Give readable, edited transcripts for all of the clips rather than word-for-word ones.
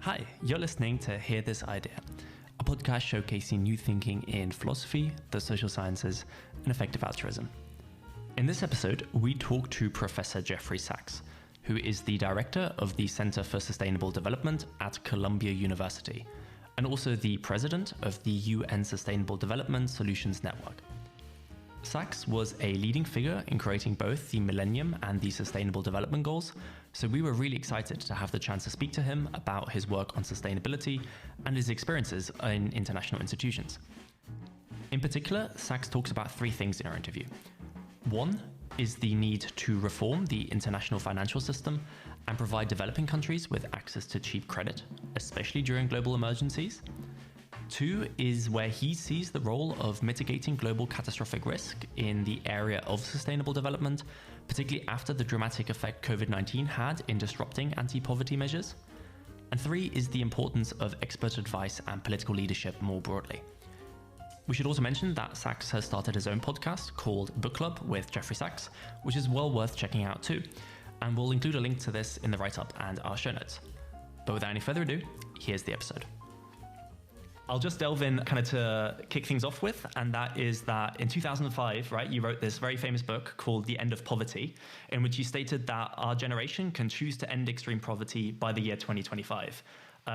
Hi, you're listening to Hear This Idea, a podcast showcasing new thinking in philosophy, the social sciences, and effective altruism. In this episode, we talk to Professor Jeffrey Sachs, who is the director of the Center for Sustainable Development at Columbia University, and also the president of the UN Sustainable Development Solutions Network. Sachs was a leading figure in creating both the Millennium and the Sustainable Development Goals, so we were really excited to have the chance to speak to him about his work on sustainability and his experiences in international institutions. In particular, Sachs talks about three things in our interview. One is the need to reform the international financial system and provide developing countries with access to cheap credit, especially during global emergencies. Two is where he sees the role of mitigating global catastrophic risk in the area of sustainable development, particularly after the dramatic effect COVID-19 had in disrupting anti-poverty measures. And three is the importance of expert advice and political leadership more broadly. We should also mention that Sachs has started his own podcast called Book Club with Jeffrey Sachs, which is well worth checking out too. And we'll include a link to this in the write-up and our show notes. But without any further ado, here's the episode. I'll just delve in kind of to kick things off with, and that is that in 2005, right, you wrote this very famous book called The End of Poverty, in which you stated that our generation can choose to end extreme poverty by the year 2025.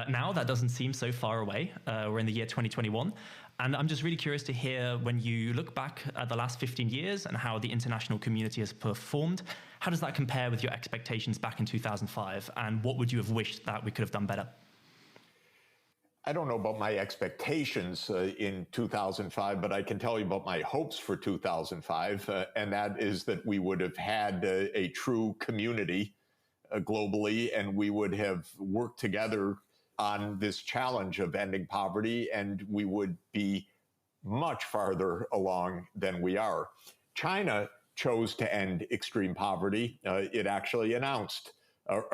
Now that doesn't seem so far away. We're in the year 2021. And I'm just really curious to hear, when you look back at the last 15 years and how the international community has performed, how does that compare with your expectations back in 2005? And what would you have wished that we could have done better? I don't know about my expectations in 2005, but I can tell you about my hopes for 2005, and that is that we would have had a true community globally, and we would have worked together on this challenge of ending poverty, and we would be much farther along than we are. China chose to end extreme poverty. It actually announced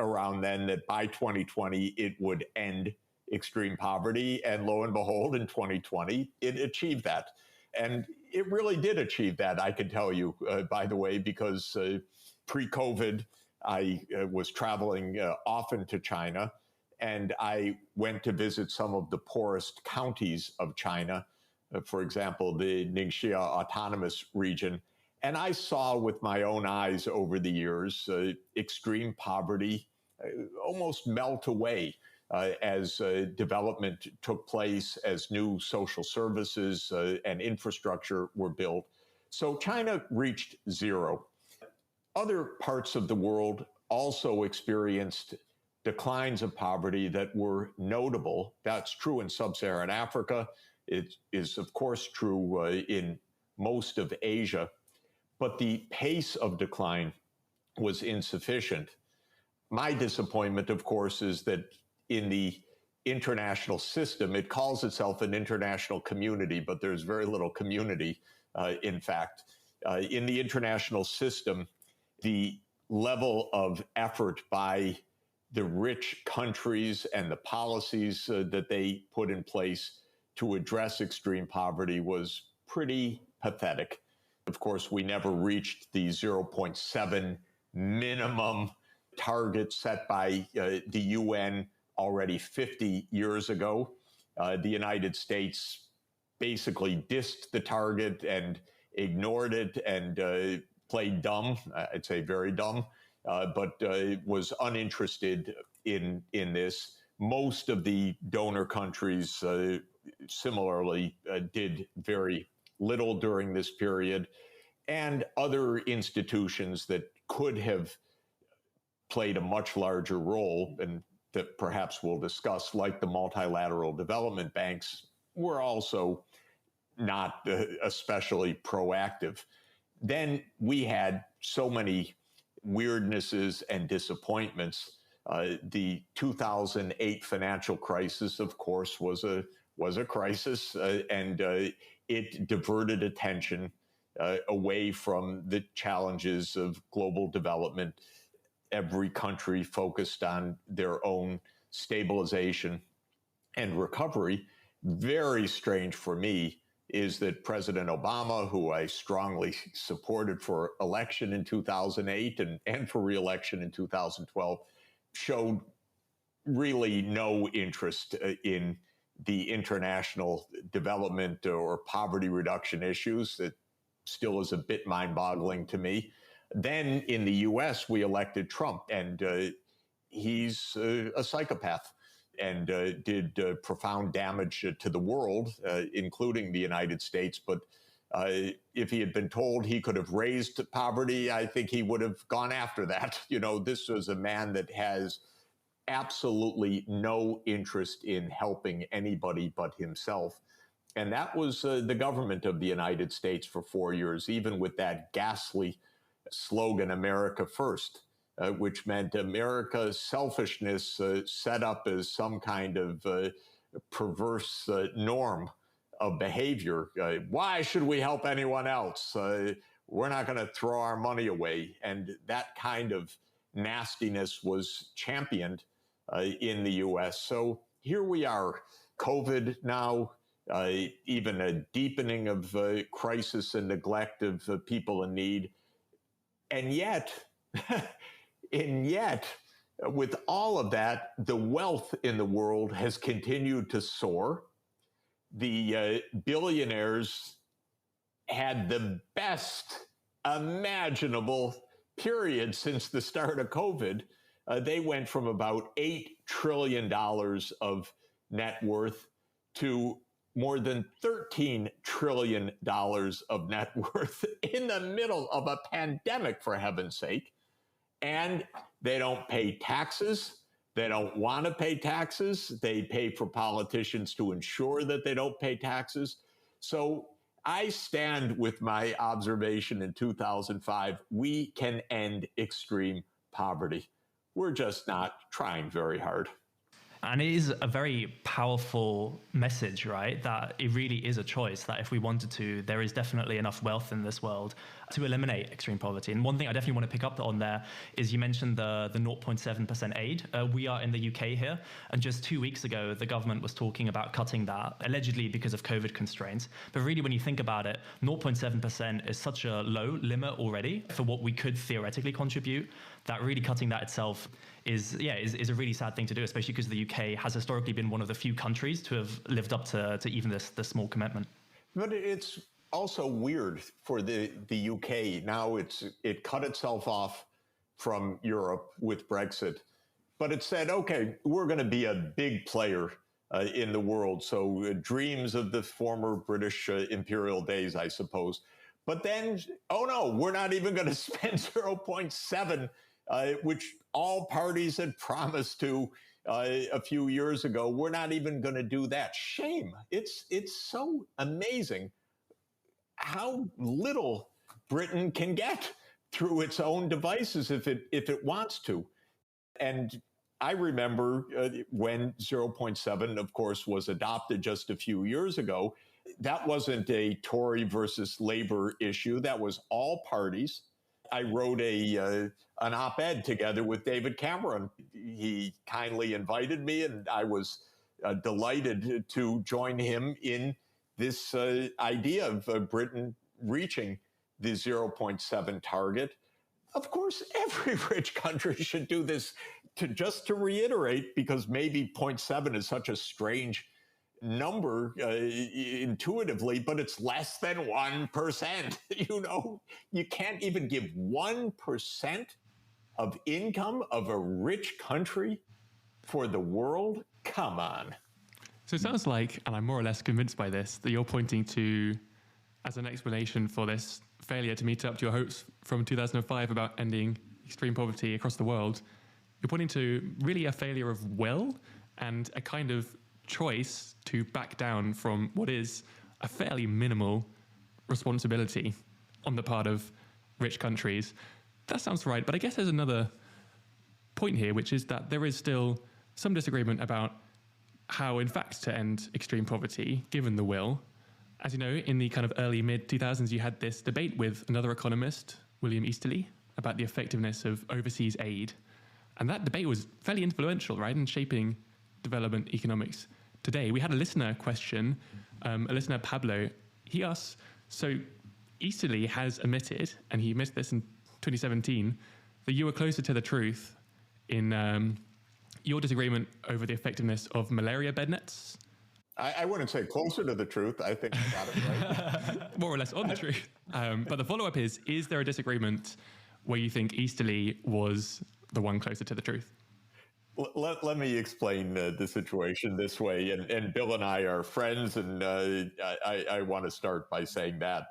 around then that by 2020 it would end extreme poverty. And lo and behold, in 2020, it achieved that. And it really did achieve that, I can tell you, by the way, because pre-COVID, I was traveling often to China, and I went to visit some of the poorest counties of China, for example, the Ningxia Autonomous Region. And I saw with my own eyes over the years extreme poverty almost melt away. As development took place, as new social services and infrastructure were built. So China reached zero. Other parts of the world also experienced declines of poverty that were notable. That's true in sub-Saharan Africa. It is, of course, true in most of Asia. But the pace of decline was insufficient. My disappointment, of course, is that in the international system, it calls itself an international community, but there's very little community, in fact. In the international system, the level of effort by the rich countries and the policies that they put in place to address extreme poverty was pretty pathetic. Of course, we never reached the 0.7 minimum target set by the UN already 50 years ago. The United States basically dissed the target and ignored it and played dumb, I'd say very dumb, but was uninterested in this. Most of the donor countries similarly did very little during this period, and other institutions that could have played a much larger role, and that perhaps we'll discuss, like the multilateral development banks, were also not especially proactive. Then we had so many weirdnesses and disappointments. The 2008 financial crisis, of course, was a crisis, and it diverted attention away from the challenges of global development. Every country focused on their own stabilization and recovery. Very strange for me is that President Obama, who I strongly supported for election in 2008 and for re-election in 2012, showed really no interest in the international development or poverty reduction issues. It still is a bit mind-boggling to me. Then in the US, we elected Trump, and he's a psychopath and did profound damage to the world, including the United States. But if he had been told he could have raised poverty, I think he would have gone after that. You know, this was a man that has absolutely no interest in helping anybody but himself. And that was the government of the United States for 4 years, even with that ghastly slogan, America First, which meant America's selfishness set up as some kind of perverse norm of behavior. Why should we help anyone else? We're not going to throw our money away. And that kind of nastiness was championed in the US. So here we are, COVID now, even a deepening of crisis and neglect of people in need. And yet, with all of that, the wealth in the world has continued to soar. The billionaires had the best imaginable period since the start of COVID. They went from about $8 trillion of net worth to more than $13 trillion of net worth in the middle of a pandemic, for heaven's sake. And they don't pay taxes. They don't want to pay taxes. They pay for politicians to ensure that they don't pay taxes. So I stand with my observation in 2005. We can end extreme poverty. We're just not trying very hard. And it is a very powerful message, right? That it really is a choice, that if we wanted to, there is definitely enough wealth in this world to eliminate extreme poverty. And one thing I definitely want to pick up on there is you mentioned the 0.7% aid. We are in the UK here. And just 2 weeks ago, the government was talking about cutting that, allegedly because of COVID constraints. But really, when you think about it, 0.7% is such a low limit already for what we could theoretically contribute, that really cutting that itself is a really sad thing to do, especially because the UK has historically been one of the few countries to have lived up to even this small commitment. But it's also weird for the UK. Now it cut itself off from Europe with Brexit, but it said, okay, we're going to be a big player in the world. So dreams of the former British imperial days, I suppose. But then, oh no, we're not even going to spend 0.7, which all parties had promised to a few years ago. We're not even going to do that. Shame. It's so amazing how little Britain can get through its own devices if it wants to. And I remember when 0.7, of course, was adopted just a few years ago. That wasn't a Tory versus Labour issue. That was all parties. I wrote an op-ed together with David Cameron. He kindly invited me, and I was delighted to join him in this idea of Britain reaching the 0.7 target. Of course, every rich country should do this. Just to reiterate, because maybe 0.7 is such a strange number intuitively, but it's less than 1%. You know, you can't even give 1% of income of a rich country for the world. Come on. So it sounds like, and I'm more or less convinced by this, that you're pointing to, as an explanation for this failure to meet up to your hopes from 2005 about ending extreme poverty across the world, you're pointing to really a failure of will and a kind of choice to back down from what is a fairly minimal responsibility on the part of rich countries. That sounds right, but I guess there's another point here, which is that there is still some disagreement about how, in fact, to end extreme poverty, given the will. As you know, in the kind of early mid-2000s, you had this debate with another economist, William Easterly, about the effectiveness of overseas aid. And that debate was fairly influential, right, in shaping development economics today. We had a listener question, a listener, Pablo. He asked, so Easterly has admitted, and he admitted this in 2017, that you were closer to the truth in Your disagreement over the effectiveness of malaria bed nets? I wouldn't say closer to the truth. I think I got it right. More or less on the truth. But the follow-up is there a disagreement where you think Easterly was the one closer to the truth? Let me explain the situation this way. And Bill and I are friends, and I want to start by saying that.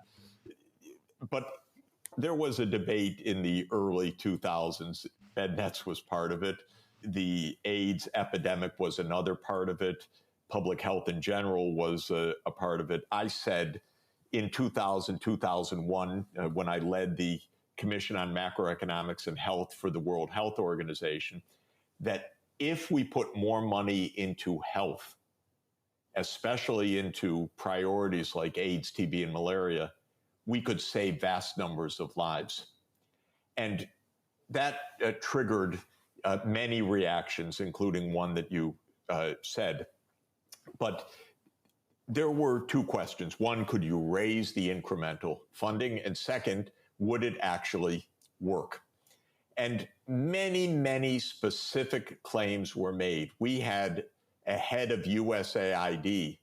But there was a debate in the early 2000s. Bed nets was part of it. The AIDS epidemic was another part of it. Public health in general was a part of it. I said in 2000, 2001, when I led the Commission on Macroeconomics and Health for the World Health Organization, that if we put more money into health, especially into priorities like AIDS, TB, and malaria, we could save vast numbers of lives. And that triggered many reactions, including one that you said. But there were two questions. One, could you raise the incremental funding? And second, would it actually work? And many, many specific claims were made. We had a head of USAID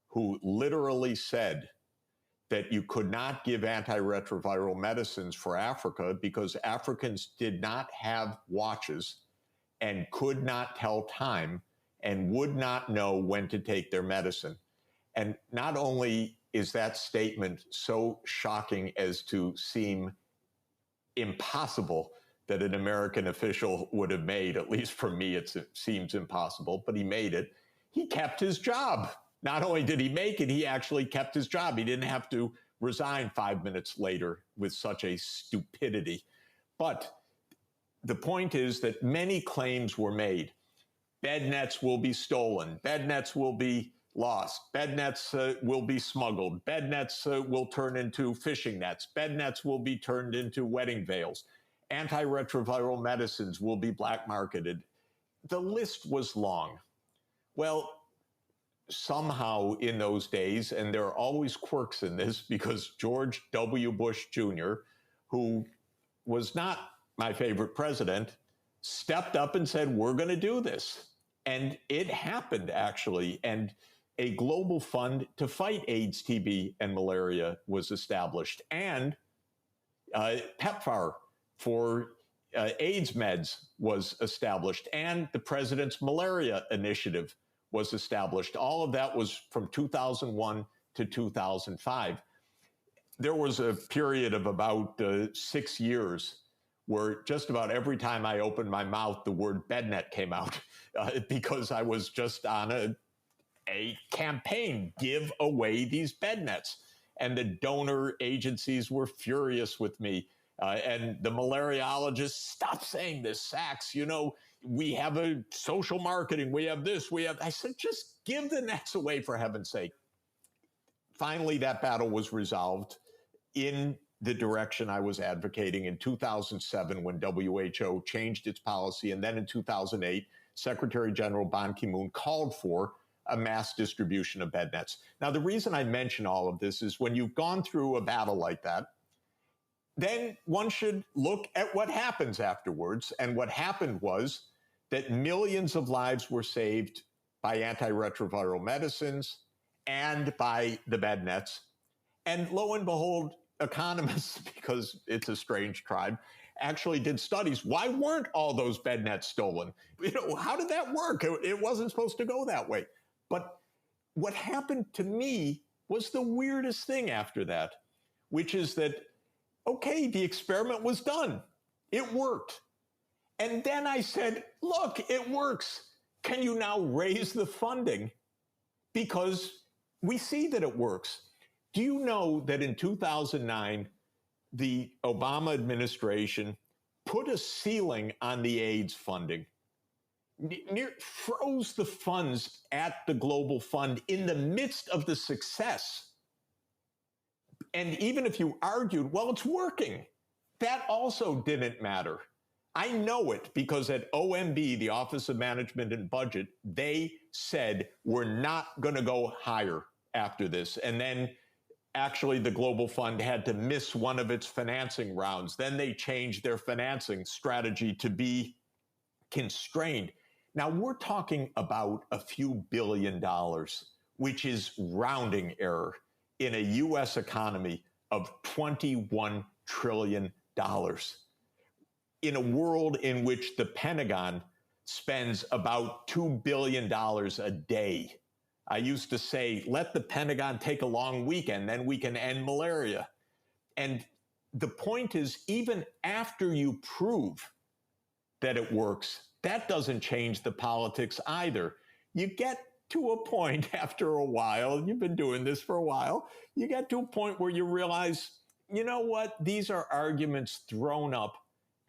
who literally said that you could not give antiretroviral medicines for Africa because Africans did not have watches and could not tell time and would not know when to take their medicine. And not only is that statement so shocking as to seem impossible that an American official would have made, at least for me, it seems impossible, but he made it. He kept his job. Not only did he make it, he actually kept his job. He didn't have to resign 5 minutes later with such a stupidity. But the point is that many claims were made. Bed nets will be stolen. Bed nets will be lost. Bed nets will be smuggled. Bed nets will turn into fishing nets. Bed nets will be turned into wedding veils. Antiretroviral medicines will be black marketed. The list was long. Well, somehow in those days, and there are always quirks in this because George W. Bush Jr., who was not my favorite president, stepped up and said, we're going to do this. And it happened, actually. And a global fund to fight AIDS, TB, and malaria was established. And PEPFAR for AIDS meds was established. And the president's malaria initiative was established. All of that was from 2001 to 2005. There was a period of about 6 years where just about every time I opened my mouth, the word bednet came out because I was just on a campaign, give away these bednets. And the donor agencies were furious with me. And the malariologists, stop saying this, Sachs, you know, we have a social marketing, we have this, we have, I said, just give the nets away for heaven's sake. Finally, that battle was resolved in the direction I was advocating in 2007 when WHO changed its policy. And then in 2008, Secretary General Ban Ki-moon called for a mass distribution of bed nets. Now, the reason I mention all of this is when you've gone through a battle like that, then one should look at what happens afterwards. And what happened was that millions of lives were saved by antiretroviral medicines and by the bed nets. And lo and behold, economists, because it's a strange tribe, actually did studies. Why weren't all those bed nets stolen? You know, how did that work? It wasn't supposed to go that way. But what happened to me was the weirdest thing after that, which is that, okay, the experiment was done. It worked. And then I said, look, it works. Can you now raise the funding? Because we see that it works. Do you know that in 2009, the Obama administration put a ceiling on the AIDS funding, froze the funds at the Global Fund in the midst of the success? And even if you argued, well, it's working, that also didn't matter. I know it because at OMB, the Office of Management and Budget, they said, we're not going to go higher after this. And then actually the Global Fund had to miss one of its financing rounds. Then they changed their financing strategy to be constrained. Now, we're talking about a few $billions, which is rounding error in a U.S. economy of $21 trillion. In a world in which the Pentagon spends about $2 billion a day. I used to say, let the Pentagon take a long weekend, then we can end malaria. And the point is, even after you prove that it works, that doesn't change the politics either. You get to a point after a while, you've been doing this for a while, you get to a point where you realize, you know what, these are arguments thrown up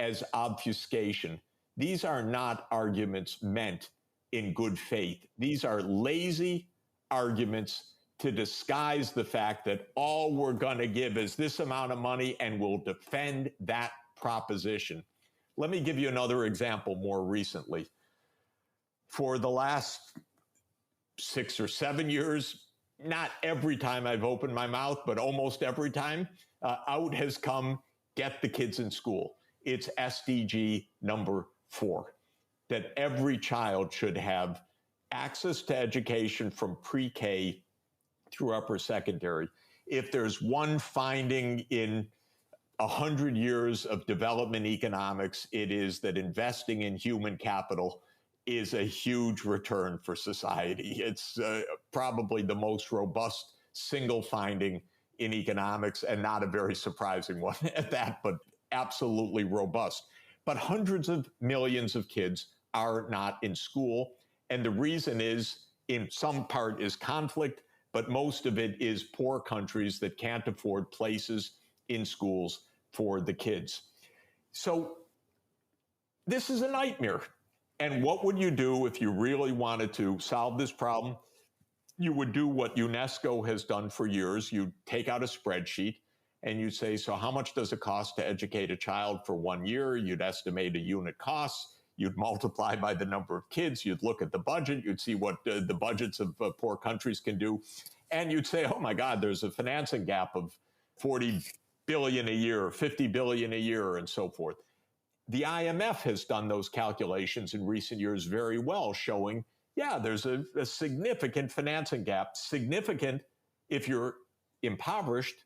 as obfuscation. These are not arguments meant in good faith. These are lazy arguments to disguise the fact that all we're going to give is this amount of money and we'll defend that proposition. Let me give you another example more recently. For the last 6 or 7 years, not every time I've opened my mouth, but almost every time, out has come, get the kids in school. It's SDG number 4, that every child should have access to education from pre-K through upper secondary. If there's one finding in 100 years of development economics, it is that investing in human capital is a huge return for society. It's probably the most robust single finding in economics, and not a very surprising one at that, but absolutely robust. But hundreds of millions of kids are not in school. And the reason is, in some part, is conflict, but most of it is poor countries that can't afford places in schools for the kids. So this is a nightmare. And what would you do if you really wanted to solve this problem? You would do what UNESCO has done for years. You'd take out a spreadsheet and you'd say, so how much does it cost to educate a child for 1 year? You'd estimate a unit cost. You'd multiply by the number of kids. You'd look at the budget. You'd see what the budgets of poor countries can do. And you'd say, oh my God, there's a financing gap of 40 billion a year, 50 billion a year, and so forth. The IMF has done those calculations in recent years very well, showing, yeah, there's a significant financing gap, significant if you're impoverished,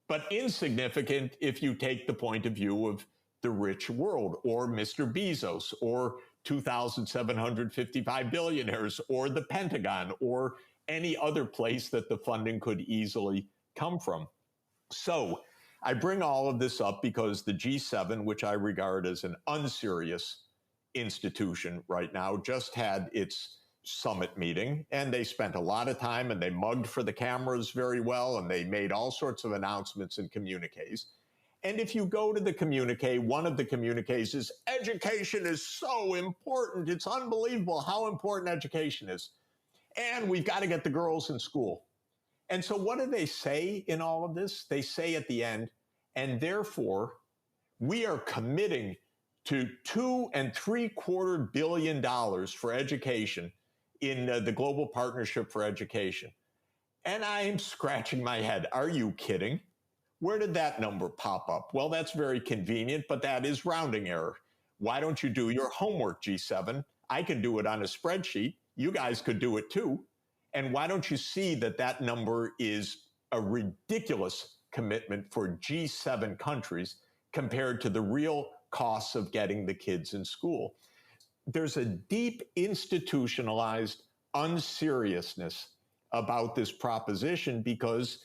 but insignificant if you take the point of view of the rich world, or Mr. Bezos, or 2,755 billionaires, or the Pentagon, or any other place that the funding could easily come from. So I bring all of this up because the G7, which I regard as an unserious institution right now, just had its summit meeting, and they spent a lot of time, and they mugged for the cameras very well, and they made all sorts of announcements and communiques. And if you go to the communique, one of the communiques is, education is so important. It's unbelievable how important education is. And we've got to get the girls in school. And so what do they say in all of this? They say at the end, and therefore, we are committing to $2.75 billion for education in the Global Partnership for Education. And I'm scratching my head. Are you kidding? Where did that number pop up? Well, that's very convenient, but that is rounding error. Why don't you do your homework, G7? I can do it on a spreadsheet. You guys could do it too. And why don't you see that that number is a ridiculous commitment for G7 countries compared to the real costs of getting the kids in school? There's a deep institutionalized unseriousness about this proposition, because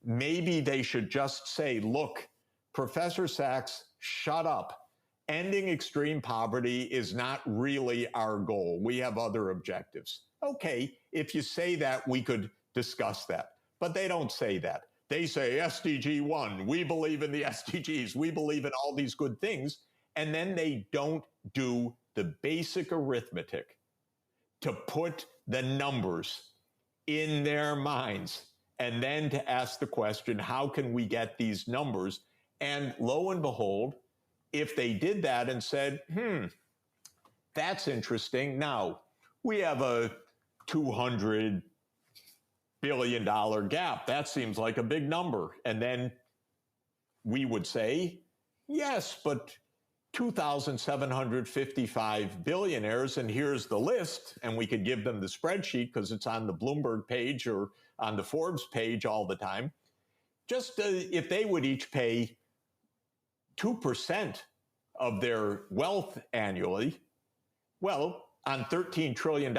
maybe they should just say, look, Professor Sachs, shut up. Ending extreme poverty is not really our goal. We have other objectives. Okay, if you say that, we could discuss that. But they don't say that. They say SDG 1, we believe in the SDGs, we believe in all these good things, and then they don't do the basic arithmetic to put the numbers in their minds, and then to ask the question, how can we get these numbers? And lo and behold, if they did that and said, that's interesting. Now, we have a $200 billion gap. That seems like a big number. And then we would say, yes, but 2,755 billionaires, and here's the list, and we could give them the spreadsheet because it's on the Bloomberg page or on the Forbes page all the time. Just if they would each pay 2% of their wealth annually, well, on $13 trillion,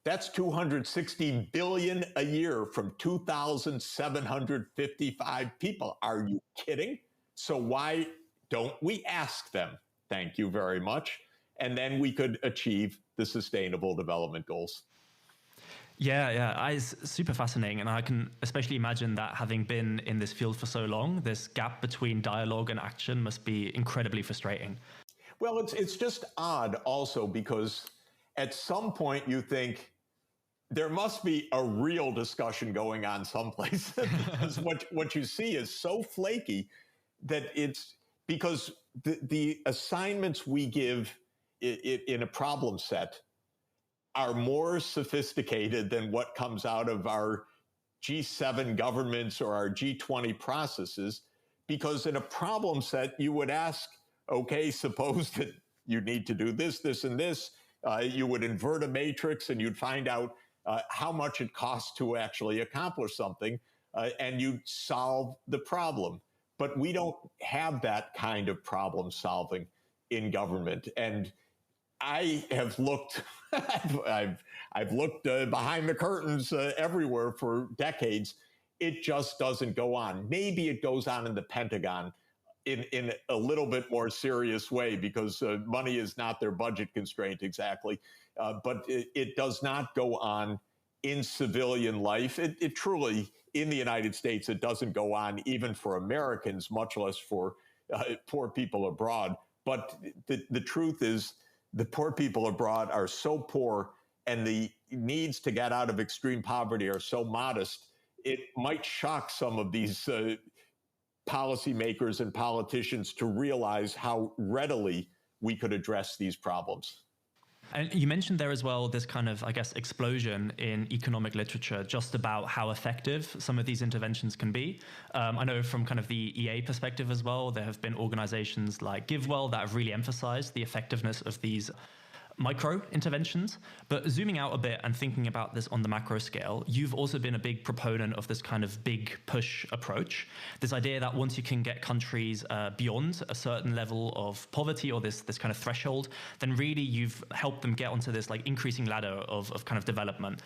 that's $260 billion a year from 2,755 people. Are you kidding? So why don't we ask them? Thank you very much. And then we could achieve the Sustainable Development Goals. Yeah, it's super fascinating. And I can especially imagine that having been in this field for so long, this gap between dialogue and action must be incredibly frustrating. Well, it's just odd also because at some point you think there must be a real discussion going on someplace because what you see is so flaky that it's because the assignments we give in a problem set are more sophisticated than what comes out of our G7 governments or our G20 processes, because in a problem set, you would ask, okay, suppose that you need to do this, this, and this. You would invert a matrix and you'd find out how much it costs to actually accomplish something, and you'd solve the problem. But we don't have that kind of problem solving in government. And I have looked, I've looked behind the curtains everywhere for decades. It just doesn't go on. Maybe it goes on in the Pentagon in a little bit more serious way because money is not their budget constraint exactly. But it does not go on in civilian life. It truly, in the United States, it doesn't go on even for Americans, much less for poor people abroad. But the truth is, the poor people abroad are so poor and the needs to get out of extreme poverty are so modest, it might shock some of these policymakers and politicians to realize how readily we could address these problems. And you mentioned there as well this kind of, I guess, explosion in economic literature just about how effective some of these interventions can be. I know from kind of the EA perspective as well, there have been organizations like GiveWell that have really emphasized the effectiveness of these micro interventions. But zooming out a bit and thinking about this on the macro scale, you've also been a big proponent of this kind of big push approach. This idea that once you can get countries beyond a certain level of poverty or this kind of threshold, then really you've helped them get onto this like increasing ladder of kind of development.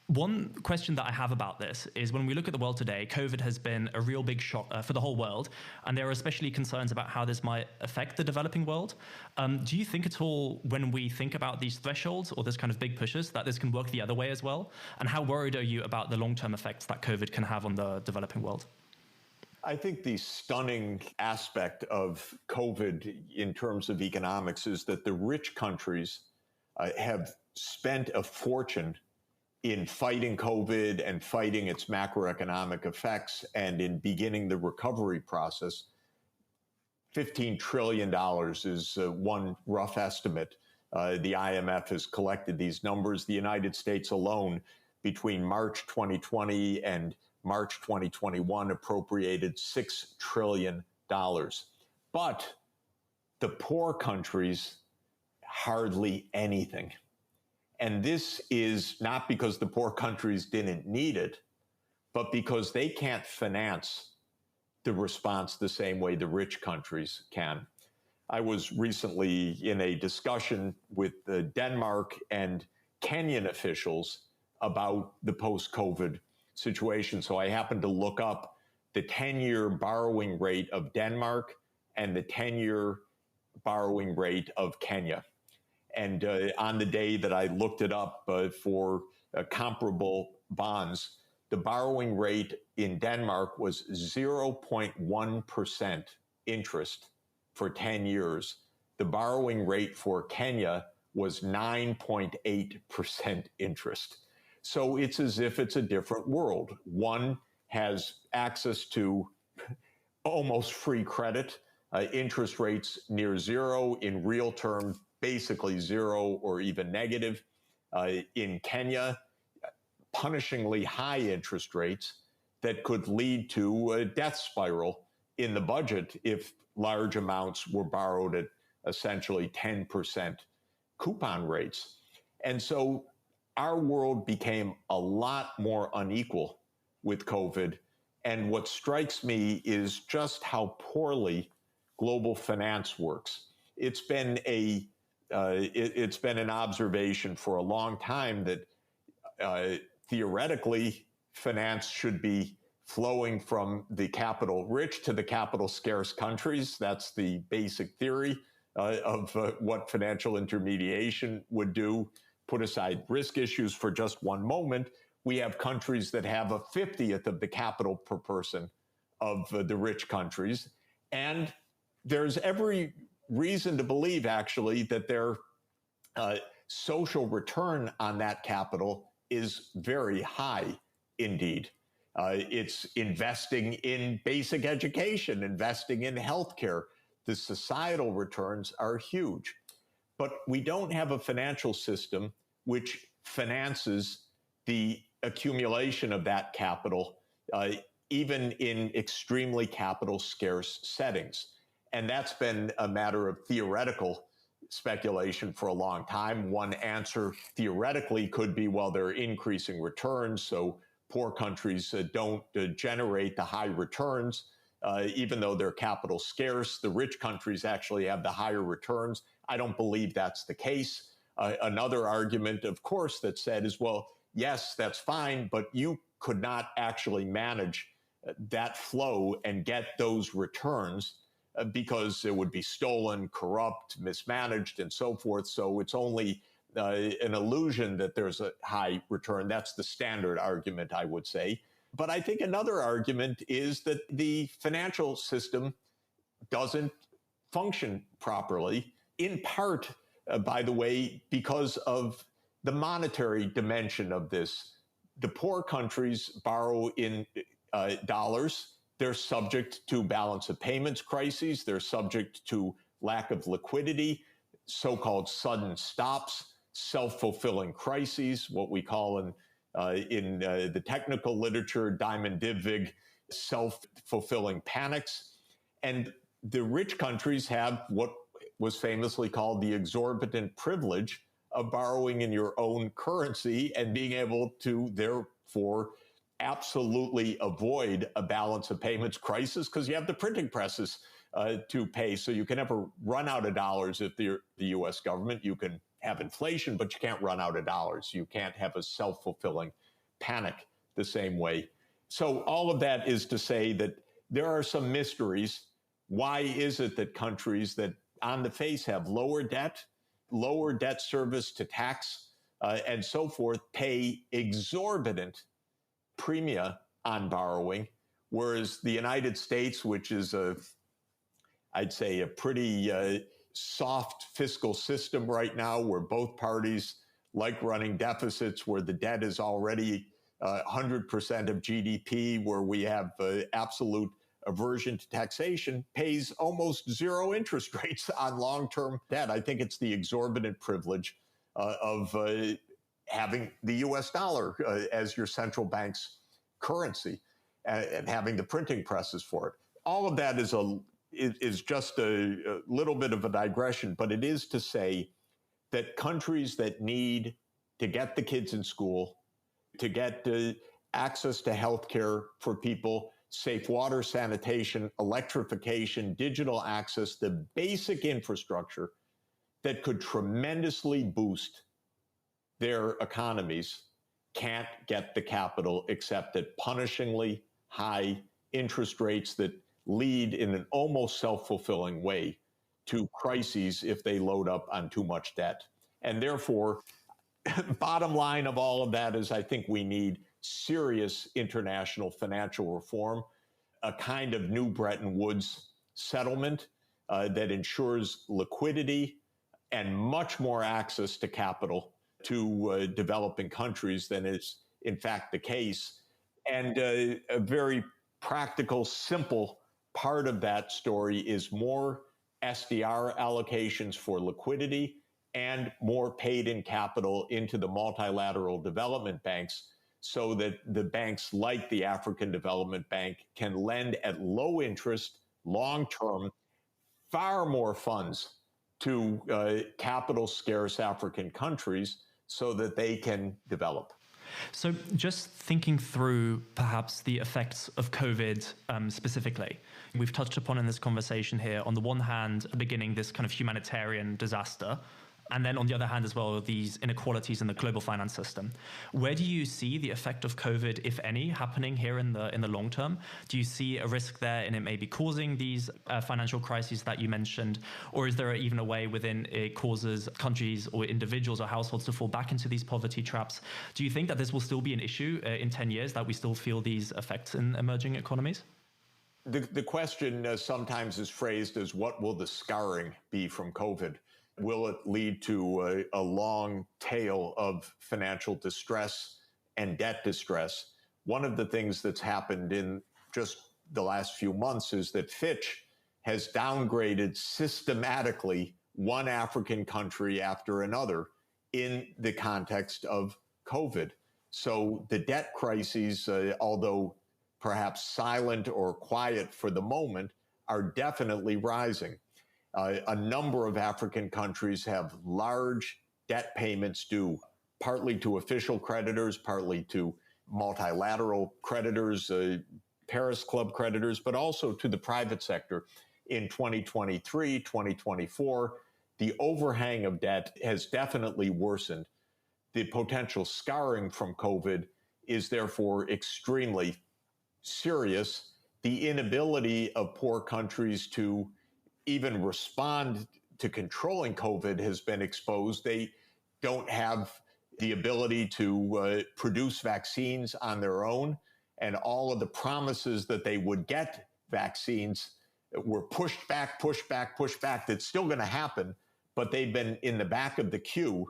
One question that I have about this is when we look at the world today, COVID has been a real big shock for the whole world, and there are especially concerns about how this might affect the developing world. Do you think at all, when we think about these thresholds or this kind of big pushes, that this can work the other way as well? And how worried are you about the long-term effects that COVID can have on the developing world? I think the stunning aspect of COVID in terms of economics is that the rich countries have spent a fortune in fighting COVID and fighting its macroeconomic effects and in beginning the recovery process. $15 trillion is one rough estimate. The IMF has collected these numbers. The United States alone, between March 2020 and March 2021, appropriated $6 trillion. But the poor countries, hardly anything. And this is not because the poor countries didn't need it, but because they can't finance the response the same way the rich countries can. I was recently in a discussion with Denmark and Kenyan officials about the post-COVID situation. So I happened to look up the 10-year borrowing rate of Denmark and the 10-year borrowing rate of Kenya. And on the day that I looked it up for comparable bonds, the borrowing rate in Denmark was 0.1% interest for 10 years. The borrowing rate for Kenya was 9.8% interest. So it's as if it's a different world. One has access to almost free credit, interest rates near zero, in real terms, basically zero or even negative. In Kenya, punishingly high interest rates that could lead to a death spiral in the budget if large amounts were borrowed at essentially 10% coupon rates. And so our world became a lot more unequal with COVID. And what strikes me is just how poorly global finance works. It's been an observation for a long time that theoretically finance should be flowing from the capital rich to the capital scarce countries. That's the basic theory of what financial intermediation would do. Put aside risk issues for just one moment. We have countries that have a 50th of the capital per person of the rich countries. And there's every reason to believe, actually, that their social return on that capital is very high indeed. It's investing in basic education, investing in healthcare. The societal returns are huge. But we don't have a financial system which finances the accumulation of that capital, even in extremely capital scarce settings. And that's been a matter of theoretical speculation for a long time. One answer theoretically could be, well, they're increasing returns, so poor countries don't generate the high returns. Even though they're capital scarce, the rich countries actually have the higher returns. I don't believe that's the case. Another argument, of course, that's said is, well, yes, that's fine, but you could not actually manage that flow and get those returns because it would be stolen, corrupt, mismanaged, and so forth. So it's only an illusion that there's a high return. That's the standard argument, I would say. But I think another argument is that the financial system doesn't function properly, in part, by the way, because of the monetary dimension of this. The poor countries borrow in dollars. They're subject to balance of payments crises. They're subject to lack of liquidity, so-called sudden stops, self-fulfilling crises, what we call in the technical literature, Diamond-Dybvig, self-fulfilling panics. And the rich countries have what was famously called the exorbitant privilege of borrowing in your own currency and being able to, therefore, absolutely avoid a balance of payments crisis because you have the printing presses to pay. So you can never run out of dollars if the U.S. government. You can have inflation, but you can't run out of dollars. You can't have a self-fulfilling panic the same way. So all of that is to say that there are some mysteries. Why is it that countries that on the face have lower debt service to tax, and so forth, pay exorbitant premia on borrowing, whereas the United States, which is I'd say a pretty soft fiscal system right now, where both parties like running deficits, where the debt is already 100% of GDP, where we have absolute aversion to taxation, pays almost zero interest rates on long-term debt. I think it's the exorbitant privilege of having the U.S. dollar as your central bank's currency and having the printing presses for it. All of that is just a little bit of a digression, but it is to say that countries that need to get the kids in school, to get access to health care for people, safe water, sanitation, electrification, digital access, the basic infrastructure that could tremendously boost their economies, can't get the capital except at punishingly high interest rates that lead in an almost self-fulfilling way to crises if they load up on too much debt. And therefore, bottom line of all of that is I think we need serious international financial reform, a kind of new Bretton Woods settlement that ensures liquidity and much more access to capital to developing countries than is in fact the case. And a very practical, simple part of that story is more SDR allocations for liquidity and more paid in capital into the multilateral development banks so that the banks like the African Development Bank can lend at low interest long-term far more funds to capital scarce African countries so that they can develop. So just thinking through perhaps the effects of COVID specifically, we've touched upon in this conversation here, on the one hand, beginning this kind of humanitarian disaster, and then on the other hand as well, these inequalities in the global finance system. Where do you see the effect of COVID, if any, happening here in the long term? Do you see a risk there in it maybe causing these financial crises that you mentioned? Or is there even a way within it causes countries or individuals or households to fall back into these poverty traps? Do you think that this will still be an issue in 10 years, that we still feel these effects in emerging economies? The question sometimes is phrased as, what will the scarring be from COVID? Will it lead to a long tail of financial distress and debt distress? One of the things that's happened in just the last few months is that Fitch has downgraded systematically one African country after another in the context of COVID. So the debt crises, although perhaps silent or quiet for the moment, are definitely rising. A number of African countries have large debt payments due, partly to official creditors, partly to multilateral creditors, Paris Club creditors, but also to the private sector. In 2023, 2024, the overhang of debt has definitely worsened. The potential scarring from COVID is therefore extremely serious. The inability of poor countries to even respond to controlling COVID has been exposed. They don't have the ability to produce vaccines on their own. And all of the promises that they would get vaccines were pushed back. That's still going to happen, but they've been in the back of the queue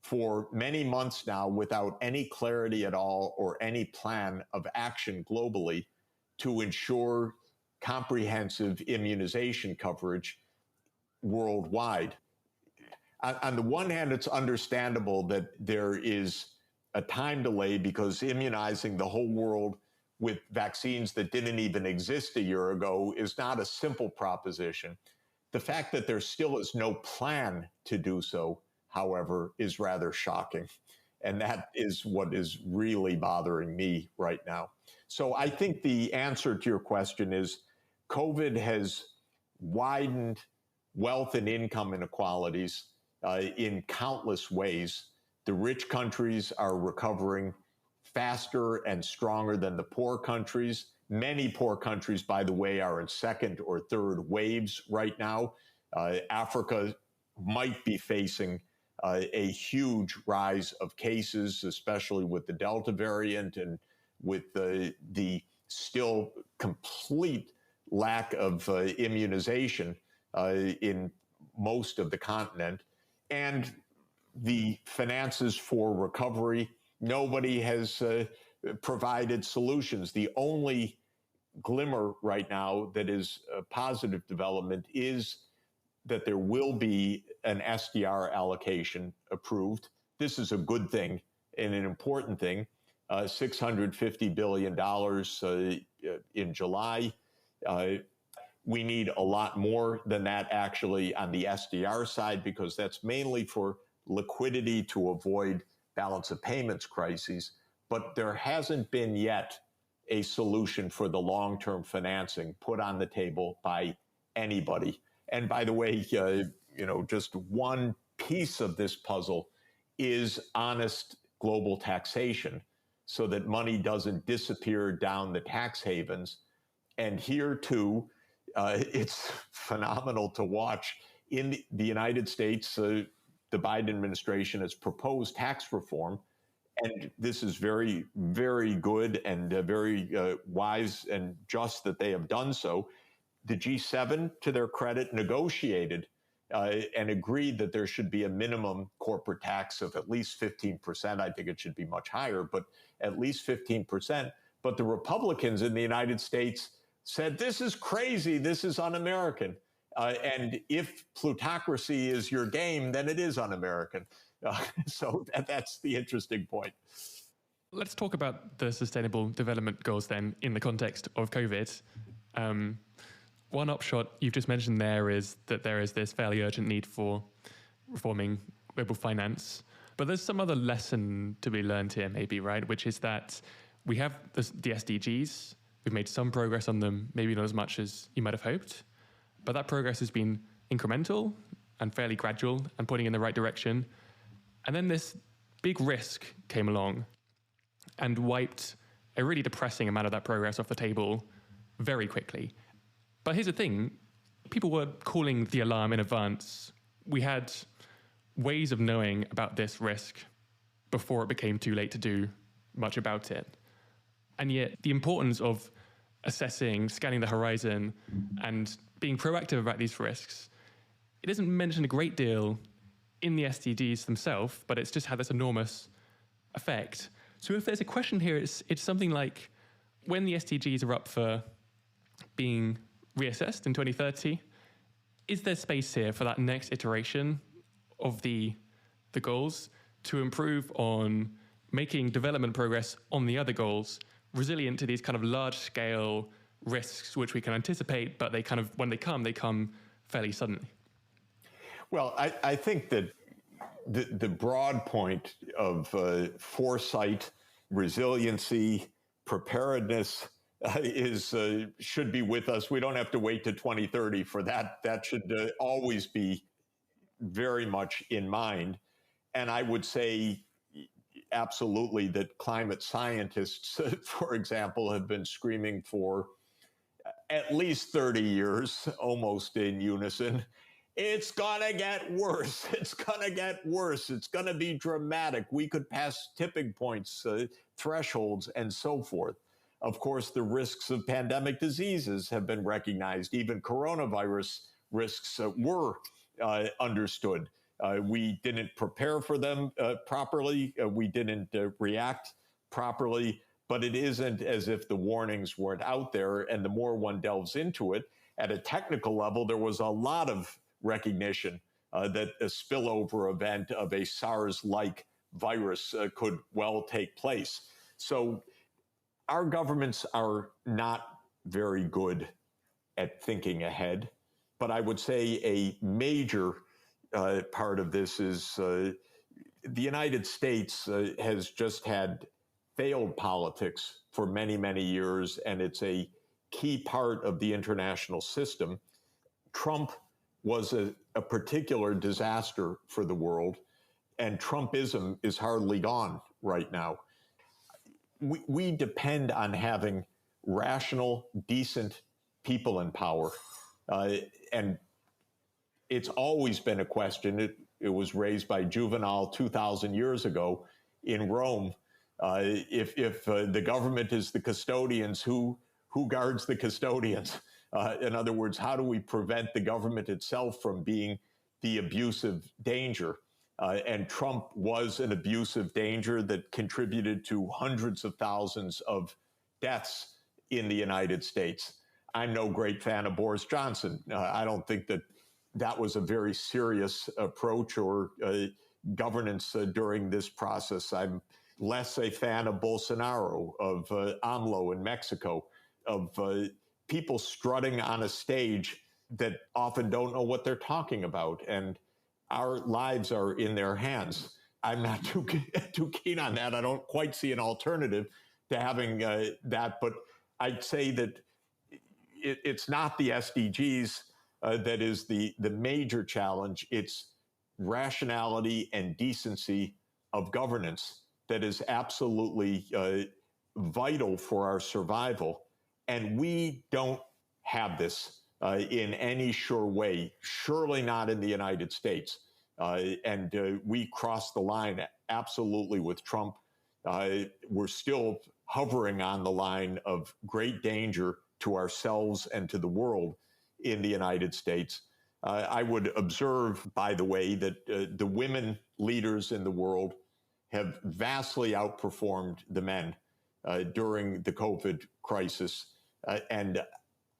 for many months now without any clarity at all or any plan of action globally to ensure comprehensive immunization coverage worldwide. On the one hand, it's understandable that there is a time delay because immunizing the whole world with vaccines that didn't even exist a year ago is not a simple proposition. The fact that there still is no plan to do so, however, is rather shocking. And that is what is really bothering me right now. So I think the answer to your question is COVID has widened wealth and income inequalities in countless ways. The rich countries are recovering faster and stronger than the poor countries. Many poor countries, by the way, are in second or third waves right now. Africa might be facing a huge rise of cases, especially with the Delta variant and with the still complete lack of immunization in most of the continent, and the finances for recovery. Nobody has provided solutions. The only glimmer right now that is a positive development is that there will be an SDR allocation approved. This is a good thing and an important thing. $650 billion in July. We need a lot more than that actually on the SDR side, because that's mainly for liquidity to avoid balance of payments crises. But there hasn't been yet a solution for the long-term financing put on the table by anybody. And by the way, just one piece of this puzzle is honest global taxation, so that money doesn't disappear down the tax havens. And here too, it's phenomenal to watch. In the United States, the Biden administration has proposed tax reform, and this is very, very good and very wise and just that they have done so. The G7, to their credit, negotiated and agreed that there should be a minimum corporate tax of at least 15%. I think it should be much higher, but at least 15%. But the Republicans in the United States said, this is crazy, this is un-American. And if plutocracy is your game, then it is un-American. So that's the interesting point. Let's talk about the Sustainable Development Goals then in the context of COVID. One upshot you've just mentioned there is that there is this fairly urgent need for reforming global finance. But there's some other lesson to be learned here, maybe, right? Which is that we have the SDGs. We've made some progress on them, maybe not as much as you might have hoped. But that progress has been incremental and fairly gradual and pointing in the right direction. And then this big risk came along and wiped a really depressing amount of that progress off the table very quickly. But here's the thing. People were calling the alarm in advance. We had ways of knowing about this risk before it became too late to do much about it. And yet the importance of assessing, scanning the horizon, and being proactive about these risks, it isn't mentioned a great deal in the SDGs themselves, but it's just had this enormous effect. So if there's a question here, it's something like, when the SDGs are up for being reassessed in 2030, is there space here for that next iteration of the goals to improve on making development progress on the other goals resilient to these kind of large-scale risks which we can anticipate, but they kind of, when they come fairly suddenly? Well, I think that the broad point of foresight, resiliency, preparedness should be with us. We don't have to wait to 2030 for that. That should always be very much in mind. And I would say absolutely that climate scientists, for example, have been screaming for at least 30 years, almost in unison. It's gonna get worse. It's gonna get worse. It's gonna be dramatic. We could pass tipping points, thresholds, and so forth. Of course, the risks of pandemic diseases have been recognized. Even coronavirus risks were understood. We didn't prepare for them properly. We didn't react properly. But it isn't as if the warnings weren't out there. And the more one delves into it, at a technical level, there was a lot of recognition that a spillover event of a SARS-like virus could well take place. So our governments are not very good at thinking ahead. But I would say a major part of this is the United States has just had failed politics for many, many years, and it's a key part of the international system. Trump was a particular disaster for the world, and Trumpism is hardly gone right now. We depend on having rational, decent people in power. And it's always been a question. It was raised by Juvenal 2,000 years ago in Rome. If the government is the custodians, who guards the custodians? In other words, how do we prevent the government itself from being the abusive danger? And Trump was an abusive danger that contributed to hundreds of thousands of deaths in the United States. I'm no great fan of Boris Johnson. I don't think that was a very serious approach or governance during this process. I'm less a fan of Bolsonaro, of AMLO in Mexico, of people strutting on a stage that often don't know what they're talking about. And our lives are in their hands. I'm not too keen on that. I don't quite see an alternative to having that. But I'd say that it's not the SDGs that is the major challenge. It's rationality and decency of governance that is absolutely vital for our survival. And we don't have this in any sure way, surely not in the United States. And we crossed the line absolutely with Trump. We're still hovering on the line of great danger to ourselves and to the world in the United States. I would observe, by the way, that the women leaders in the world have vastly outperformed the men during the COVID crisis. And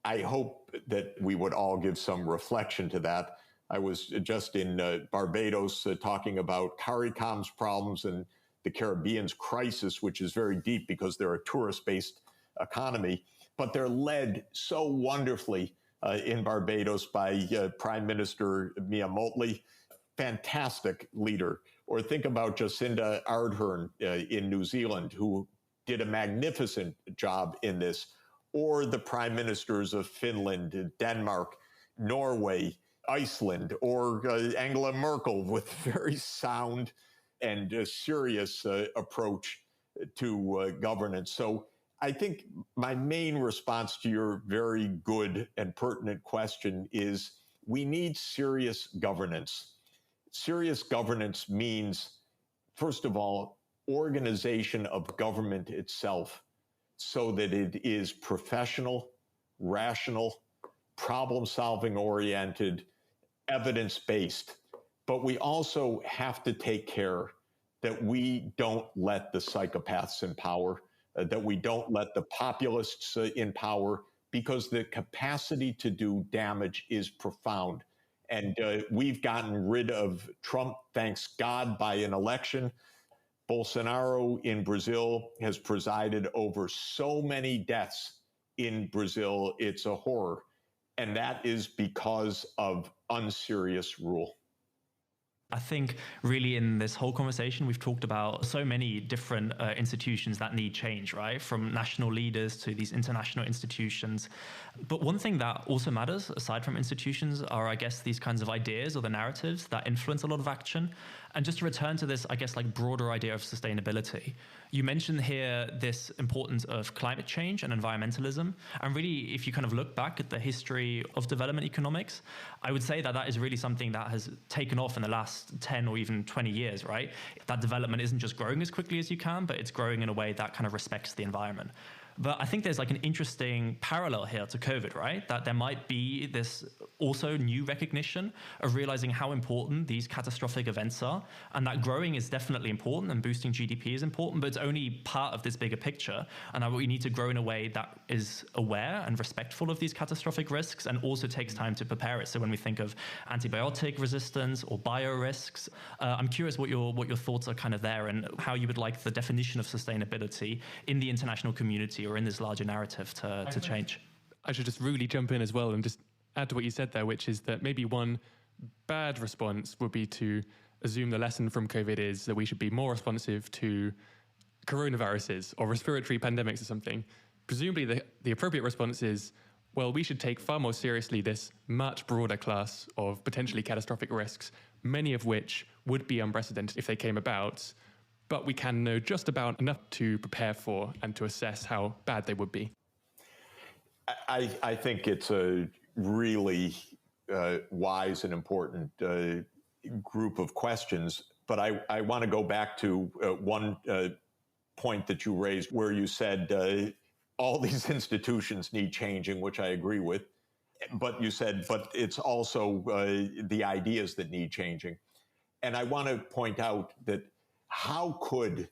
I hope that we would all give some reflection to that. I was just in Barbados talking about CARICOM's problems and the Caribbean's crisis, which is very deep because they're a tourist-based economy, but they're led so wonderfully in Barbados by Prime Minister Mia Mottley. Fantastic leader. Or think about Jacinda Ardern in New Zealand, who did a magnificent job in this. Or the prime ministers of Finland, Denmark, Norway, Iceland, or Angela Merkel with very sound and serious approach to governance. So I think my main response to your very good and pertinent question is we need serious governance. Serious governance means, first of all, organization of government itself so that it is professional, rational, problem-solving oriented, evidence-based. But we also have to take care that we don't let the psychopaths in power, that we don't let the populists in power, because the capacity to do damage is profound. And we've gotten rid of Trump, thanks God, by an election. Bolsonaro in Brazil has presided over so many deaths in Brazil. It's a horror. And that is because of unserious rule. I think really in this whole conversation, we've talked about so many different institutions that need change, right? From national leaders to these international institutions. But one thing that also matters, aside from institutions, are, I guess, these kinds of ideas or the narratives that influence a lot of action. And just to return to this, I guess, like broader idea of sustainability, you mentioned here this importance of climate change and environmentalism. And really, if you kind of look back at the history of development economics, I would say that that is really something that has taken off in the last 10 or even 20 years, right? That development isn't just growing as quickly as you can, but it's growing in a way that kind of respects the environment. But I think there's like an interesting parallel here to COVID, right? That there might be this also new recognition of realizing how important these catastrophic events are, and that growing is definitely important and boosting GDP is important, but it's only part of this bigger picture. And that we need to grow in a way that is aware and respectful of these catastrophic risks and also takes time to prepare it. So when we think of antibiotic resistance or bio risks, I'm curious what your thoughts are kind of there and how you would like the definition of sustainability in the international community or in this larger narrative to change. I should just really jump in as well and just add to what you said there, which is that maybe one bad response would be to assume the lesson from COVID is that we should be more responsive to coronaviruses or respiratory pandemics or something. Presumably the appropriate response is, well, we should take far more seriously this much broader class of potentially catastrophic risks, many of which would be unprecedented if they came about, but we can know just about enough to prepare for and to assess how bad they would be. I think it's a really wise and important group of questions, but I want to go back to one point that you raised where you said all these institutions need changing, which I agree with, but you said, but it's also the ideas that need changing. And I want to point out that how could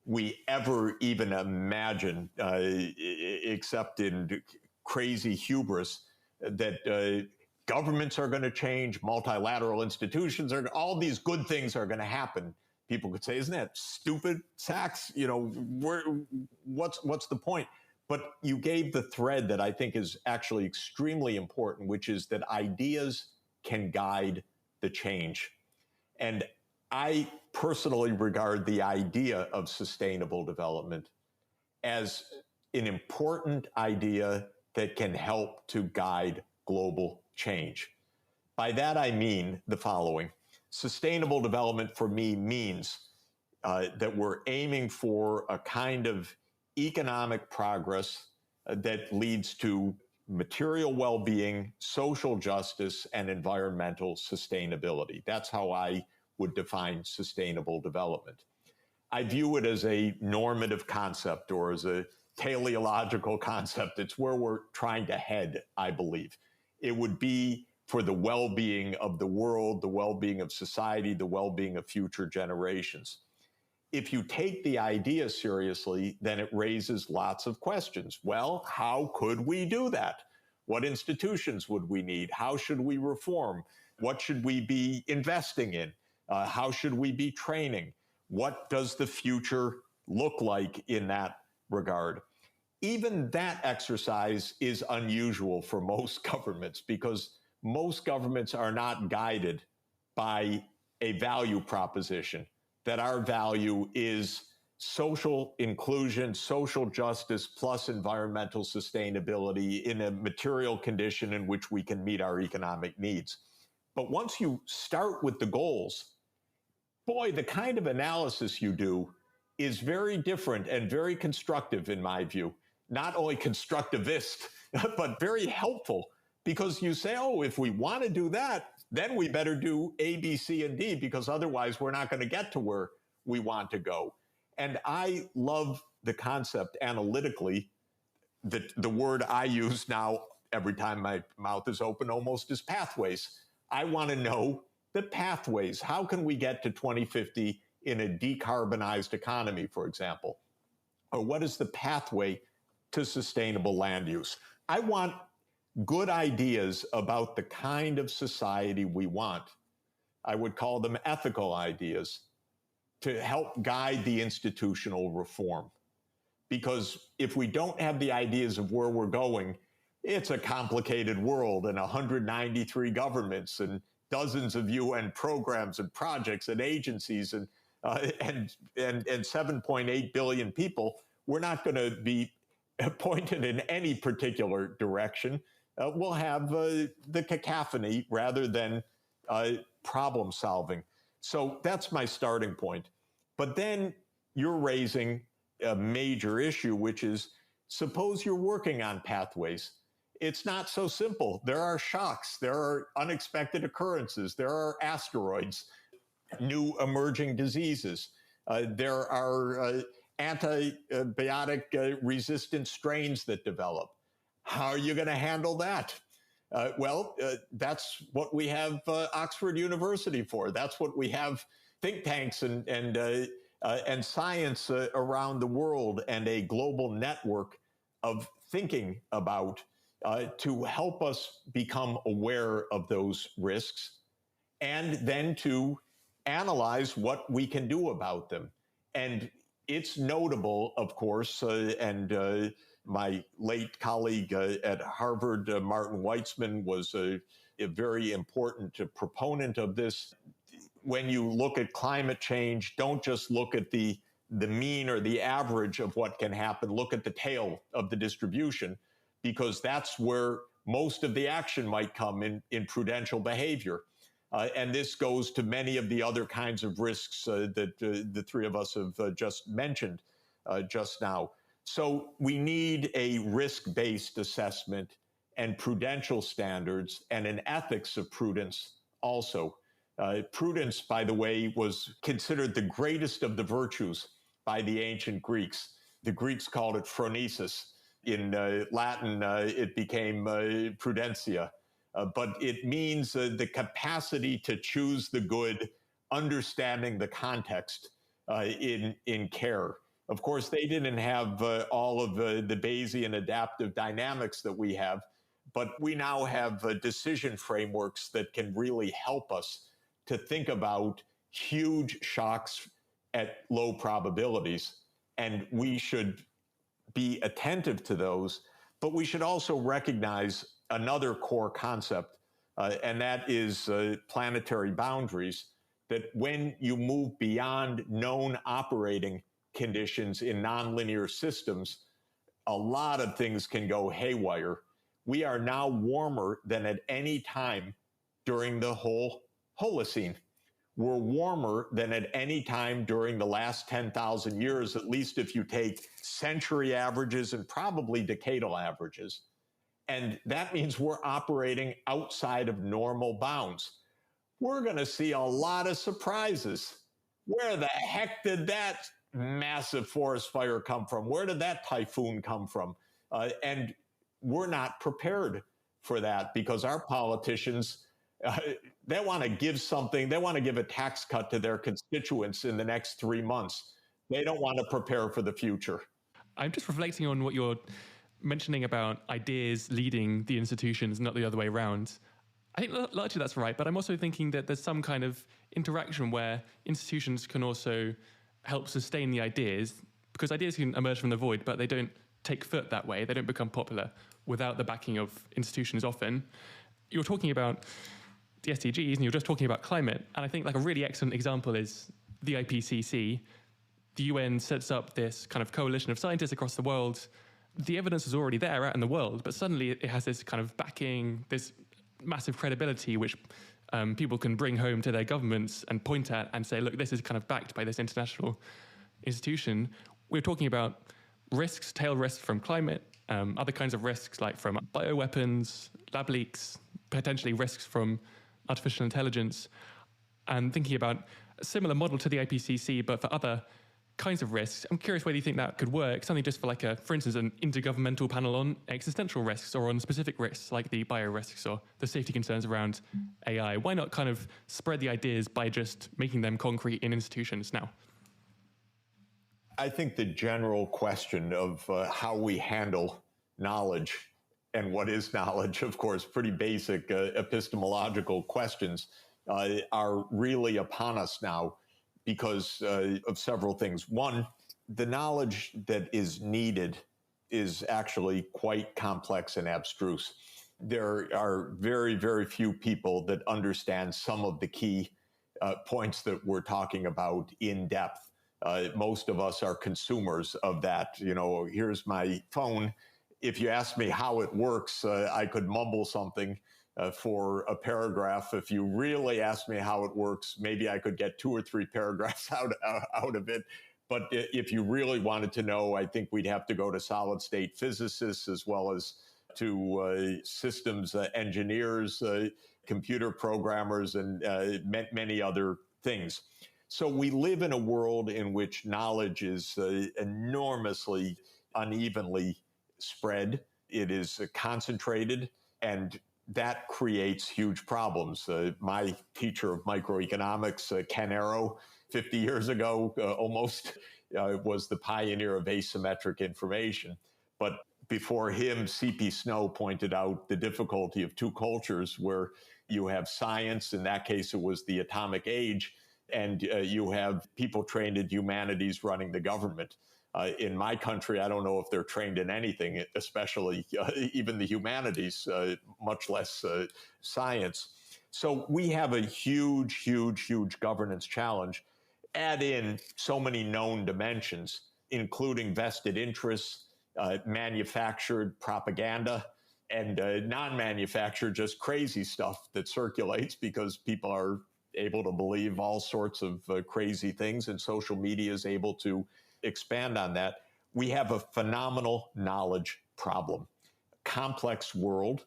we ever even imagine, except in crazy hubris, that governments are going to change, multilateral institutions are, all these good things are going to happen? People could say, isn't that stupid, Sachs? You know, what's the point? But you gave the thread that I think is actually extremely important, which is that ideas can guide the change. And I personally regard the idea of sustainable development as an important idea that can help to guide global change. By that, I mean the following. Sustainable development for me means that we're aiming for a kind of economic progress that leads to material well-being, social justice, and environmental sustainability. That's how I would define sustainable development. I view it as a normative concept or as a teleological concept. It's where we're trying to head, I believe. It would be for the well-being of the world, the well-being of society, the well-being of future generations. If you take the idea seriously, then it raises lots of questions. Well, how could we do that? What institutions would we need? How should we reform? What should we be investing in? How should we be training? What does the future look like in that regard? even that exercise is unusual for most governments, because most governments are not guided by a value proposition, that our value is social inclusion, social justice, plus environmental sustainability in a material condition in which we can meet our economic needs. But once you start with the goals, boy, the kind of analysis you do is very different and very constructive, in my view. Not only constructivist, but very helpful, because you say, oh, if we want to do that, then we better do A, B, C, and D, because otherwise we're not going to get to where we want to go. And I love the concept analytically. The word I use now every time my mouth is open almost is pathways. I want to know the pathways. How can we get to 2050 in a decarbonized economy, for example? Or what is the pathway to sustainable land use? I want good ideas about the kind of society we want. I would call them ethical ideas to help guide the institutional reform. Because if we don't have the ideas of where we're going, it's a complicated world and 193 governments and dozens of UN programs and projects and agencies and 7.8 billion people. We're not going to be pointed in any particular direction. We'll have the cacophony rather than problem solving. So that's my starting point. But then you're raising a major issue, which is, suppose you're working on pathways. It's not so simple. There are shocks, there are unexpected occurrences, there are asteroids, new emerging diseases. There are antibiotic resistant strains that develop. How are you going to handle that? That's what we have Oxford University for. That's what we have think tanks and science around the world and a global network of thinking about to help us become aware of those risks and then to analyze what we can do about them. And it's notable, of course, and my late colleague at Harvard, Martin Weitzman, was a very important proponent of this. When you look at climate change, don't just look at the mean or the average of what can happen. Look at the tail of the distribution, because that's where most of the action might come in prudential behavior. And this goes to many of the other kinds of risks that the three of us have just mentioned just now. So we need a risk-based assessment and prudential standards and an ethics of prudence also. Prudence, by the way, was considered the greatest of the virtues by the ancient Greeks. The Greeks called it phronesis. In Latin, it became prudentia. But it means the capacity to choose the good, understanding the context in care. Of course, they didn't have all of the Bayesian adaptive dynamics that we have, but we now have decision frameworks that can really help us to think about huge shocks at low probabilities. And we should be attentive to those, but we should also recognize another core concept, and that is planetary boundaries, that when you move beyond known operating conditions in nonlinear systems, a lot of things can go haywire. We are now warmer than at any time during the whole Holocene. We're warmer than at any time during the last 10,000 years, at least if you take century averages and probably decadal averages. And that means we're operating outside of normal bounds. We're going to see a lot of surprises. Where the heck did that massive forest fire come from? Where did that typhoon come from? And we're not prepared for that because our politicians, they want to give something, they want to give a tax cut to their constituents in the next 3 months. They don't want to prepare for the future. I'm just reflecting on what you're mentioning about ideas leading the institutions, not the other way around. I think largely that's right, but I'm also thinking that there's some kind of interaction where institutions can also help sustain the ideas, because ideas can emerge from the void, but they don't take foot that way. They don't become popular without the backing of institutions often. You're talking about the SDGs and you're just talking about climate. And I think like a really excellent example is the IPCC. The UN sets up this kind of coalition of scientists across the world. The evidence is already there out in the world, but suddenly it has this kind of backing, this massive credibility, which people can bring home to their governments and point at and say, look, this is kind of backed by this international institution. We're talking about risks, tail risks from climate, other kinds of risks like from bioweapons, lab leaks, potentially risks from artificial intelligence, and thinking about a similar model to the IPCC, but for other kinds of risks. I'm curious whether you think that could work, something just for like for instance, an intergovernmental panel on existential risks or on specific risks like the bio risks or the safety concerns around AI. Why not kind of spread the ideas by just making them concrete in institutions now? I think the general question of how we handle knowledge and what is knowledge, of course, pretty basic epistemological questions are really upon us now because of several things. One, the knowledge that is needed is actually quite complex and abstruse. There are very, very few people that understand some of the key points that we're talking about in depth. Most of us are consumers of that. You know, here's my phone. If you ask me how it works, I could mumble something for a paragraph. If you really ask me how it works, maybe I could get 2 or 3 paragraphs out of it. But if you really wanted to know, I think we'd have to go to solid state physicists as well as to systems engineers, computer programmers, and many other things. So we live in a world in which knowledge is enormously unevenly spread. It is concentrated, and that creates huge problems. My teacher of microeconomics, Ken Arrow, 50 years ago, almost, was the pioneer of asymmetric information. But before him, C.P. Snow pointed out the difficulty of 2 cultures where you have science, in that case it was the atomic age, and you have people trained in humanities running the government. In my country, I don't know if they're trained in anything, especially even the humanities, much less science. So we have a huge, huge, huge governance challenge. Add in so many known dimensions, including vested interests, manufactured propaganda, and non-manufactured, just crazy stuff that circulates because people are able to believe all sorts of crazy things, and social media is able to expand on that. We have a phenomenal knowledge problem. Complex world,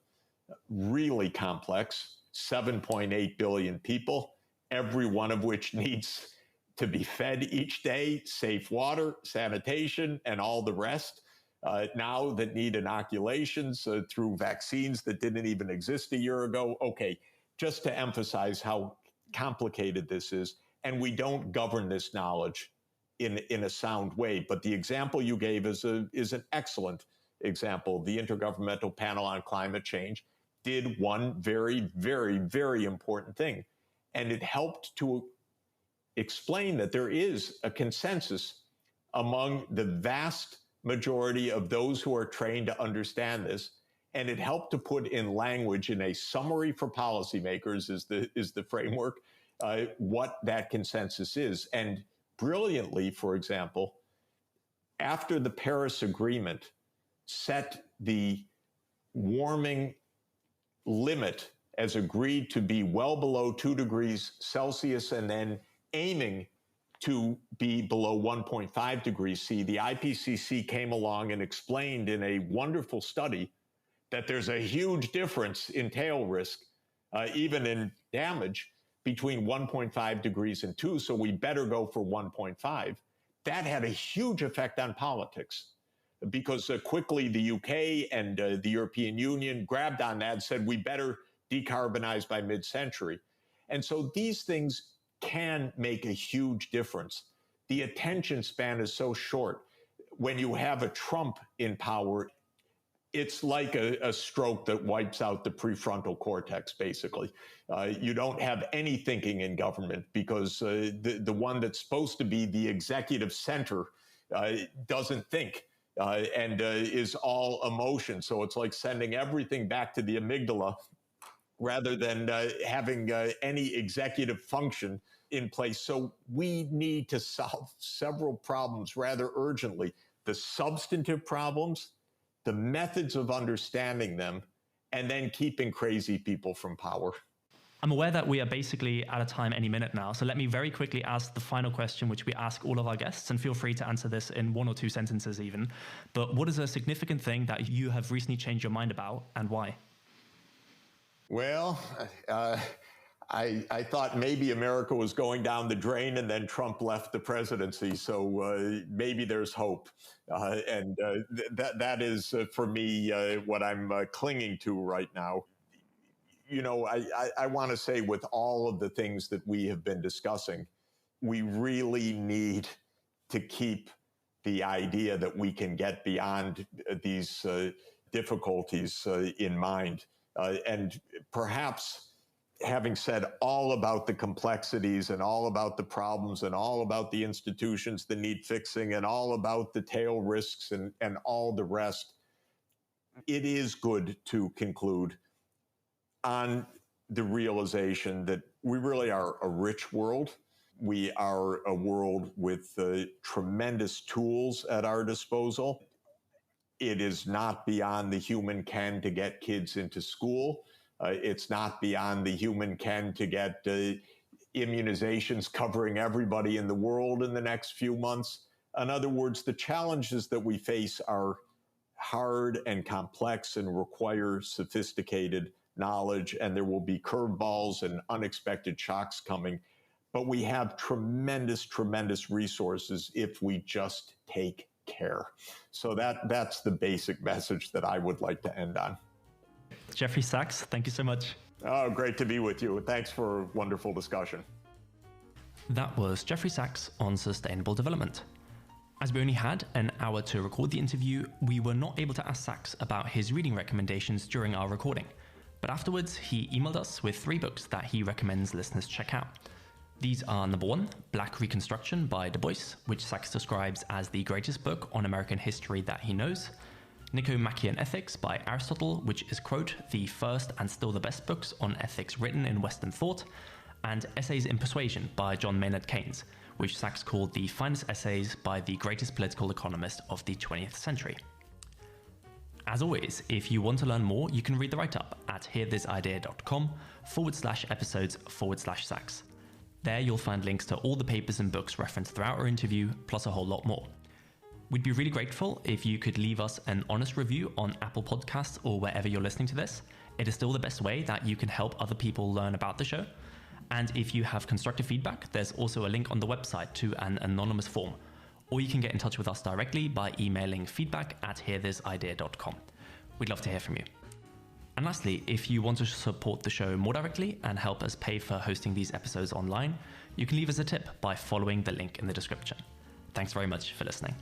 really complex, 7.8 billion people, every one of which needs to be fed each day, safe water, sanitation, and all the rest. Now that need inoculations through vaccines that didn't even exist a year ago. Okay, just to emphasize how complicated this is, and we don't govern this knowledge in a sound way. But the example you gave is an excellent example. The Intergovernmental Panel on Climate Change did one very, very, very important thing, and it helped to explain that there is a consensus among the vast majority of those who are trained to understand this, and it helped to put in language in a summary for policymakers is the framework, what that consensus is. And brilliantly, for example, after the Paris Agreement set the warming limit as agreed to be well below 2 degrees Celsius and then aiming to be below 1.5 degrees C, the IPCC came along and explained in a wonderful study that there's a huge difference in tail risk, even in damage, between 1.5 degrees and 2, so we better go for 1.5. That had a huge effect on politics because quickly the UK and the European Union grabbed on that and said, we better decarbonize by mid-century. And so these things can make a huge difference. The attention span is so short. When you have a Trump in power, it's like a stroke that wipes out the prefrontal cortex, basically. You don't have any thinking in government because the one that's supposed to be the executive center doesn't think. and is all emotion. So it's like sending everything back to the amygdala rather than having any executive function in place. So we need to solve several problems rather urgently. The substantive problems, the methods of understanding them, and then keeping crazy people from power. I'm aware that we are basically out of time any minute now, so let me very quickly ask the final question, which we ask all of our guests, and feel free to answer this in 1 or 2 sentences even. But what is a significant thing that you have recently changed your mind about, and why? Well, I thought maybe America was going down the drain, and then Trump left the presidency. So maybe there's hope. That is, for me, what I'm clinging to right now. You know, I want to say, with all of the things that we have been discussing, we really need to keep the idea that we can get beyond these difficulties in mind. And perhaps, having said all about the complexities and all about the problems and all about the institutions that need fixing and all about the tail risks and all the rest, it is good to conclude on the realization that we really are a rich world. We are a world with tremendous tools at our disposal. It is not beyond the human ken to get kids into school. It's not beyond the human ken to get immunizations covering everybody in the world in the next few months. In other words, the challenges that we face are hard and complex and require sophisticated knowledge, and there will be curveballs and unexpected shocks coming. But we have tremendous, tremendous resources if we just take care. So that's the basic message that I would like to end on. Jeffrey Sachs, thank you so much. Oh, great to be with you. Thanks for a wonderful discussion. That was Jeffrey Sachs on sustainable development. As we only had an hour to record the interview, we were not able to ask Sachs about his reading recommendations during our recording. But afterwards, he emailed us with 3 books that he recommends listeners check out. These are number 1, Black Reconstruction by Du Bois, which Sachs describes as the greatest book on American history that he knows. Nicomachean Ethics by Aristotle, which is, quote, the first and still the best books on ethics written in Western thought. And Essays in Persuasion by John Maynard Keynes, which Sachs called the finest essays by the greatest political economist of the 20th century. As always, if you want to learn more, you can read the write-up at hearthisidea.com/episodes/Sachs. There you'll find links to all the papers and books referenced throughout our interview, plus a whole lot more. We'd be really grateful if you could leave us an honest review on Apple Podcasts or wherever you're listening to this. It is still the best way that you can help other people learn about the show. And if you have constructive feedback, there's also a link on the website to an anonymous form. Or you can get in touch with us directly by emailing feedback@hearthisidea.com. We'd love to hear from you. And lastly, if you want to support the show more directly and help us pay for hosting these episodes online, you can leave us a tip by following the link in the description. Thanks very much for listening.